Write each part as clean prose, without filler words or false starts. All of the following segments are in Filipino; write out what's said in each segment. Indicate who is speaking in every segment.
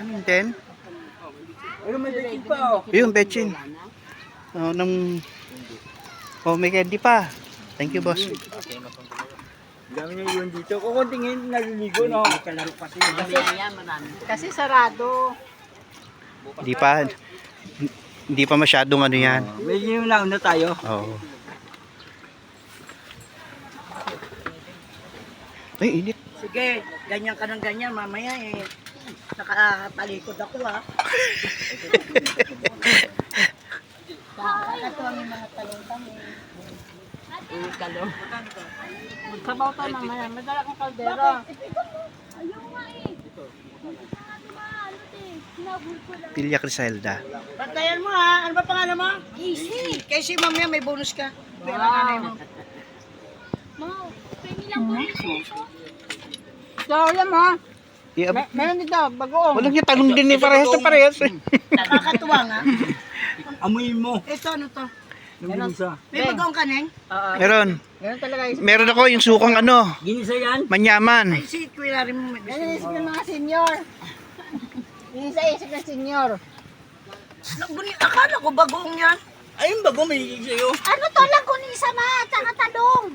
Speaker 1: Ano yung 10?
Speaker 2: May betchin pa oh.
Speaker 1: Yung betchin. May candy pa. Thank you, boss.
Speaker 2: Dami niya yun dito. Kukunting ngayon naliligo, no?
Speaker 3: Kasi sarado.
Speaker 1: Hindi pa masyadong ano yan.
Speaker 2: Medyo yung nauna tayo.
Speaker 1: Oo. Ay, init.
Speaker 3: Sige, ganyan ka ng ganyan. Mamaya nakatalikod ako ha. Nakakatuwang yung mga talong kami. Talong. Sabaw pa mamaya. Madala kang kaldera.
Speaker 4: Ayaw nga eh.
Speaker 1: Pilya Criselda.
Speaker 3: Pantayan mo ha. Ano ba pangalan mo?
Speaker 4: Easy.
Speaker 3: Casey, mamaya may bonus ka. Wow. Nanay mo.
Speaker 4: Mau, pengi lang po ito.
Speaker 3: Alam mo ha. Meron dito, bagoong.
Speaker 1: Walang niya talong din eh. Parehas na parehas.
Speaker 3: Nakakatuwa nga.
Speaker 2: Amuyin mo.
Speaker 3: Ito ano to?
Speaker 2: Nung ginisa.
Speaker 3: May bagoong ka neng?
Speaker 1: Meron.
Speaker 3: Meron talaga.
Speaker 1: Meron ako yung sukang ano.
Speaker 2: Ginisa yan?
Speaker 1: Manyaman.
Speaker 3: Ay, si Kuya rin mo. Iniisip ng mga senior. Iniisip ng senior. Akala ko bagoong yan.
Speaker 2: Ayun bago may higig sa'yo.
Speaker 4: Ano to lang kung isa ma, tsaka talong.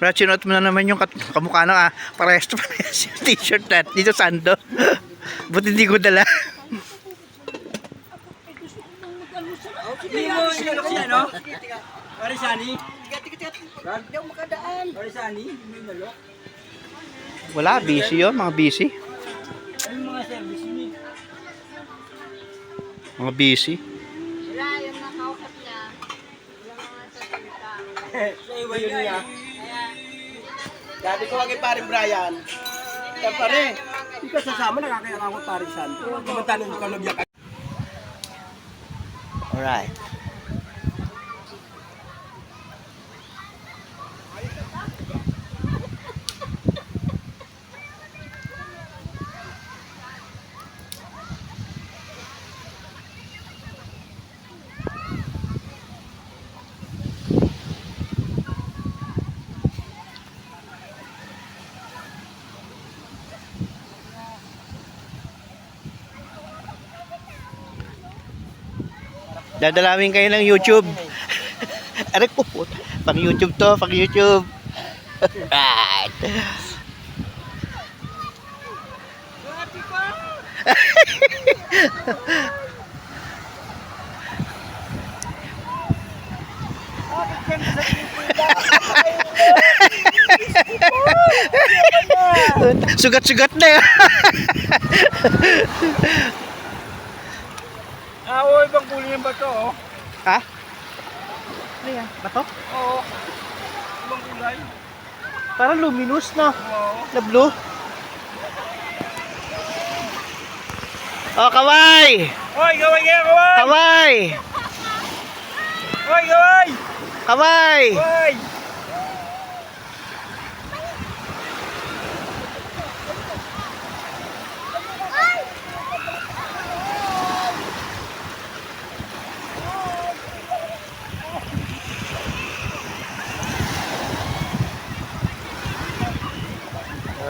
Speaker 1: Brad, sinuot mo na naman yung kamukha na parehas to parehas yung t-shirt na dito sando. Buti hindi ko dala.
Speaker 2: Hindi mo sinalok siya, no? Parisani?
Speaker 3: Hindi ako makadaan.
Speaker 2: Parisani? Hindi mo nalok?
Speaker 1: Wala, busy yun. Mga busy.
Speaker 2: Ano mga service ni?
Speaker 1: Mga busy.
Speaker 4: Wala, yung nakausap niya. Wala mga sasalita.
Speaker 2: Sa iwan niya. Dati ko kay paring Brian. Kaya pare, hindi ka sasama, nakakailangan ko paring Santo. Kumantanong ka lagyan ka.
Speaker 1: Alright. Dadalawin kayo ng YouTube. Aray po po. Pang YouTube to, pang YouTube. Right. Sugat-sugat na yun.
Speaker 2: Oo, ibang kulay yung bato, oh.
Speaker 1: Ha? Ano yan? Bato?
Speaker 2: Oo. Ibang kulay.
Speaker 1: Parang luminous na.
Speaker 2: Oo.
Speaker 1: Na blue. Oh, kaway!
Speaker 2: Hoy, gaway kaya, kaway!
Speaker 1: Kaway!
Speaker 2: Hoy, gaway!
Speaker 1: Kaway!
Speaker 2: Hoy!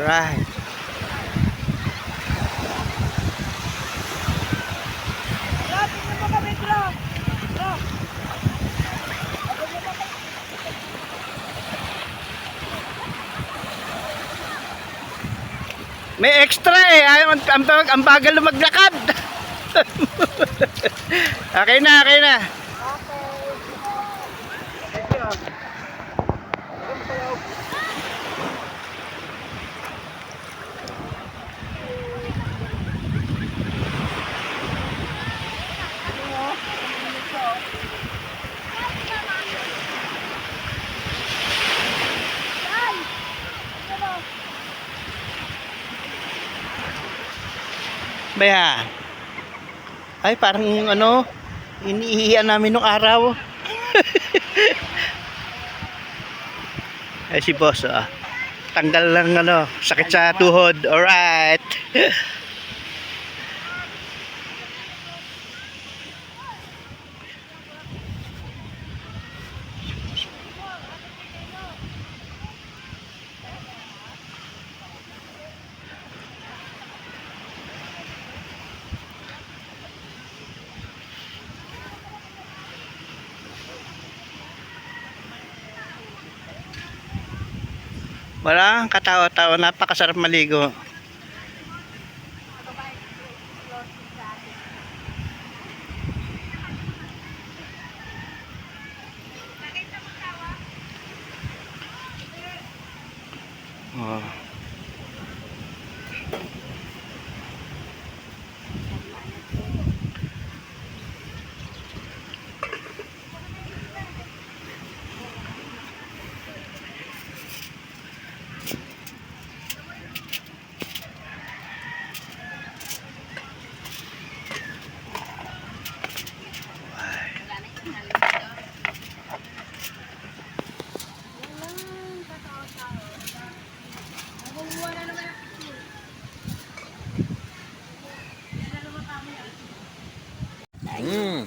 Speaker 1: Alright. May extra eh. Ang bagal na maglakad. Okay na, okay na. Baya. Ay, parang ano, iniihiyan namin nung araw. Ay, si boss, tanggal lang ano, sakit sa tuhod. Alright. Wala, katawa-tawa. Napakasarap maligo. Oh.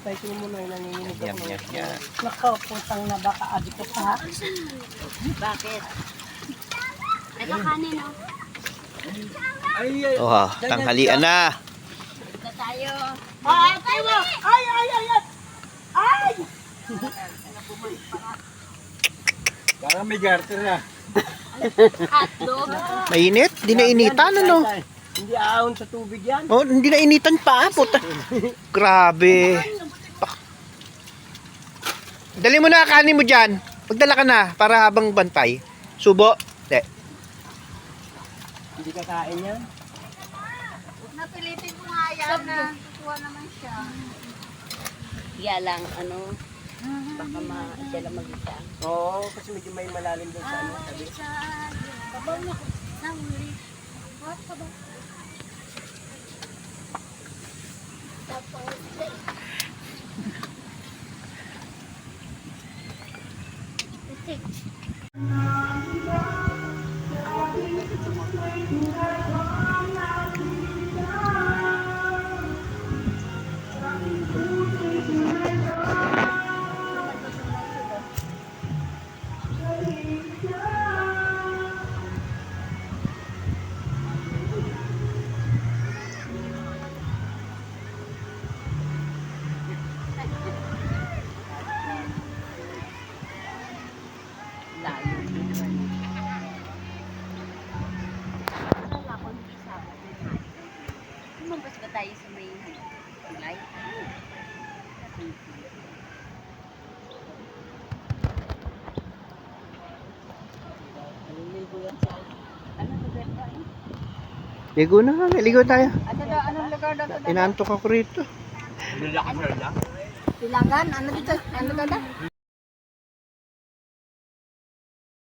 Speaker 2: Tayo mo muna yung nanginginig ako.
Speaker 3: Nako, putang na baka adik ko pa.
Speaker 4: Bakit? Ito kanin, oh.
Speaker 2: Ay,
Speaker 1: Oh, tanghalian na.
Speaker 4: Ito tayo.
Speaker 3: Ay, tayo! Ay! Ay!
Speaker 2: parang may garter na.
Speaker 4: Hotdog.
Speaker 1: Mainit? Di na initan, ano?
Speaker 2: Hindi aahon sa tubig yan.
Speaker 1: Oh, hindi na initan pa. Puta. Grabe. Dali mo na kanin mo dyan. Pagdala ka na para habang bantay. Subo. De.
Speaker 2: Hindi ka kain yan.
Speaker 4: Napilitin ko nga yan na kukuha naman siya. Kaya lang, ano, baka siya lang mag-isa.
Speaker 2: Oo, kasi medyo may malalim doon sa ano. Sabi.
Speaker 4: Babaw na ko. Nahuli. What ka ba? Tapos, layo din naman. Wala ko hindi sabot ng hali. Lumabas ba tayo sa may tulay?
Speaker 3: Naliligo yan siya.
Speaker 4: Anong lugar tayo?
Speaker 1: Ligo na nga. Ligo tayo.
Speaker 4: Anong lugar daw?
Speaker 1: Inaantok ako rito.
Speaker 2: Lalakas na lang.
Speaker 3: Silangan, ano dito? Ano dito?